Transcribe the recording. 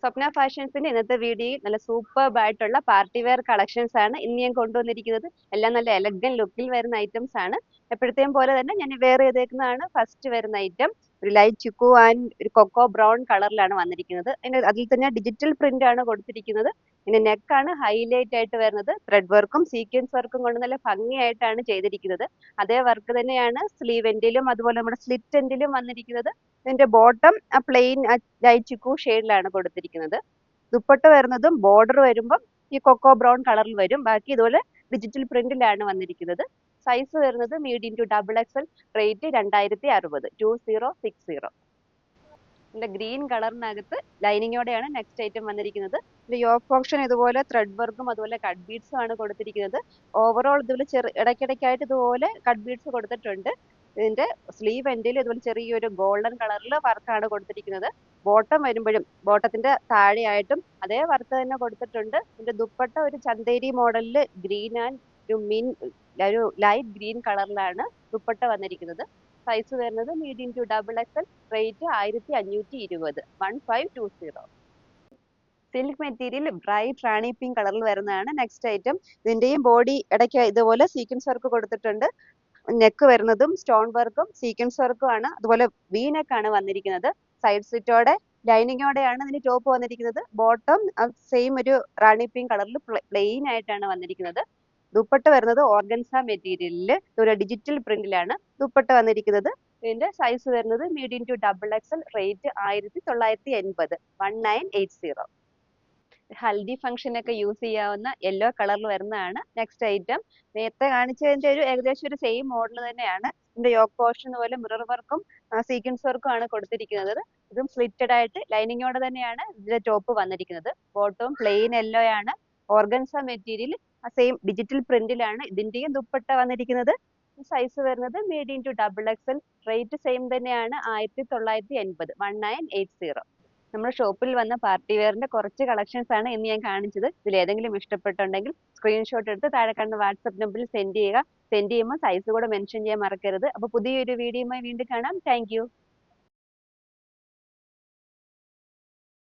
സ്വപ്ന ഫാഷൻസിന്റെ ഇന്നത്തെ വീഡിയോയിൽ നല്ല സൂപ്പർബ് ആയിട്ടുള്ള പാർട്ടി വെയർ കളക്ഷൻസ് ആണ് ഇന്ന് ഞാൻ കൊണ്ടുവന്നിരിക്കുന്നത്. എല്ലാം നല്ല എലഗൻ ലുക്കിൽ വരുന്ന ഐറ്റംസ് ആണ്. എപ്പോഴത്തെയും പോലെ തന്നെ ഞാൻ വെയർ ചെയ്തേക്കുന്നതാണ്. ഫസ്റ്റ് വരുന്ന ഐറ്റം ഒരു ലൈറ്റ് ചുക്കു ആൻഡ് ഒരു കൊക്കോ ബ്രൗൺ കളറിലാണ് വന്നിരിക്കുന്നത്. അതിൽ തന്നെ ഡിജിറ്റൽ പ്രിന്റ് ആണ് കൊടുത്തിരിക്കുന്നത്. പിന്നെ നെക്കാണ് ഹൈലൈറ്റ് ആയിട്ട് വരുന്നത്. ത്രെഡ് വർക്കും സീക്വൻസ് വർക്കും കൊണ്ട് നല്ല ഭംഗിയായിട്ടാണ് ചെയ്തിരിക്കുന്നത്. അതേ വർക്ക് തന്നെയാണ് സ്ലീവ് എൻഡിലും അതുപോലെ നമ്മുടെ സ്ലിറ്റ് എൻഡിലും വന്നിരിക്കുന്നത്. ഇതിന്റെ ബോട്ടം പ്ലെയിൻ ലൈറ്റ് ചിക്കു ഷെയ്ഡിലാണ് കൊടുത്തിരിക്കുന്നത്. ദുപ്പട്ട വരുന്നതും ബോർഡർ വരുമ്പം ഈ കൊക്കോ ബ്രൗൺ കളറിൽ വരും. ബാക്കി ഇതുപോലെ ഡിജിറ്റൽ പ്രിന്റിലാണ് വന്നിരിക്കുന്നത്. സൈസ് വരുന്നത് medium to double XL. Rate 2060 2060. ഇതിന്റെ ഗ്രീൻ കളറിനകത്ത് ലൈനിങ്ങോടെയാണ് നെക്സ്റ്റ് ഐറ്റം വന്നിരിക്കുന്നത്. ഇതിന്റെ യോക്ക് പോർഷൻ ഇതുപോലെ ത്രെഡ് വർക്കും അതുപോലെ കട്ട് ബീഡ്സും ആണ് കൊടുത്തിരിക്കുന്നത്. ഓവറോൾ ഇതുപോലെ ഇടയ്ക്കിടയ്ക്കായിട്ട് ഇതുപോലെ കട്ട് ബീഡ്സ് കൊടുത്തിട്ടുണ്ട്. ഇതിന്റെ സ്ലീവ് എൻഡിൽ ഇതുപോലെ ചെറിയൊരു ഗോൾഡൻ കളറിൽ വർക്കാണ് കൊടുത്തിരിക്കുന്നത്. ബോട്ടം വരുമ്പോഴും ബോട്ടത്തിന്റെ താഴെയായിട്ടും അതേ വർക്ക് തന്നെ കൊടുത്തിട്ടുണ്ട്. ഇതിന്റെ ദുപ്പട്ട ഒരു ചന്തേരി മോഡലില് ഗ്രീൻ ആൻഡ് ഒരു ലൈറ്റ് ഗ്രീൻ കളറിലാണ് ദുപ്പട്ട വന്നിരിക്കുന്നത്. സൈസ് വരുന്നത് medium to double XL. Rate 1520 1520. Silk material bright rani pink കളറിൽ വരുന്നതാണ് നെക്സ്റ്റ് ഐറ്റം. ഇതിന്റെയും ബോഡി ഇടയ്ക്ക് ഇതുപോലെ സീക്വൻസ് വർക്ക് കൊടുത്തിട്ടുണ്ട്. നെക്ക് വരുന്നതും സ്റ്റോൺ വർക്കും സീക്വൻസ് വർക്കും ആണ്. അതുപോലെ വി നെക്ക് ആണ് വന്നിരിക്കുന്നത്. സൈഡ് സ്ലിറ്റോടെ ലൈനിങ്ങോടെയാണ് ഇതിന് ടോപ്പ് വന്നിരിക്കുന്നത്. ബോട്ടം സെയിം ഒരു റാണി പിങ്ക് കളറിൽ പ്ലെയിൻ ആയിട്ടാണ് വന്നിരിക്കുന്നത്. ദുപ്പട്ട വരുന്നത് ഓർഗൻസ മെറ്റീരിയലിൽ ഒരു ഡിജിറ്റൽ പ്രിന്റിലാണ് ദുപ്പട്ട വന്നിരിക്കുന്നത്. ഇതിന്റെ സൈസ് വരുന്നത് medium to double XL. Rate 1980 1980. Haldi ഫംഗ്ഷനൊക്കെ യൂസ് ചെയ്യാവുന്ന യെല്ലോ കളറിൽ വരുന്നതാണ് നെക്സ്റ്റ് ഐറ്റം. നേരത്തെ കാണിച്ചതിന്റെ ഒരു ഏകദേശം ഒരു സെയിം മോഡൽ തന്നെയാണ്. ഇതിന്റെ യോക്ക് പോർഷൻ പോലെ മിറർ വർക്കും സീക്വൻസ് വർക്കും ആണ് കൊടുത്തിരിക്കുന്നത്. ഇതും സ്ലിറ്റഡ് ആയിട്ട് ലൈനിങ്ങോടെ തന്നെയാണ് ഇതിന്റെ ടോപ്പ് വന്നിരിക്കുന്നത്. ബോട്ടവും പ്ലെയിൻ യെല്ലോ ആണ്. ഓർഗൻസ മെറ്റീരിയൽ സെയിം ഡിജിറ്റൽ പ്രിന്റിലാണ് ഇതിന്റെയും ദുപ്പട്ട വന്നിരിക്കുന്നത്. സൈസ് വരുന്നത് medium to double XL. Rate same തന്നെയാണ് 1980 1980. നമ്മുടെ ഷോപ്പിൽ വന്ന പാർട്ടി വെയറിന്റെ കുറച്ച് കളക്ഷൻസ് ആണ് ഇന്ന് ഞാൻ കാണിച്ചത്. ഇതിൽ ഏതെങ്കിലും ഇഷ്ടപ്പെട്ടുണ്ടെങ്കിൽ സ്ക്രീൻഷോട്ട് എടുത്ത് താഴെ കാണുന്ന വാട്സ്ആപ്പ് നമ്പറിൽ സെൻഡ് ചെയ്യുക. സെൻഡ് ചെയ്യുമ്പോൾ സൈസ് കൂടെ മെൻഷൻ ചെയ്യാൻ മറക്കരുത്. അപ്പോൾ പുതിയൊരു വീഡിയോയുമായി വീണ്ടും കാണാം. Thank you.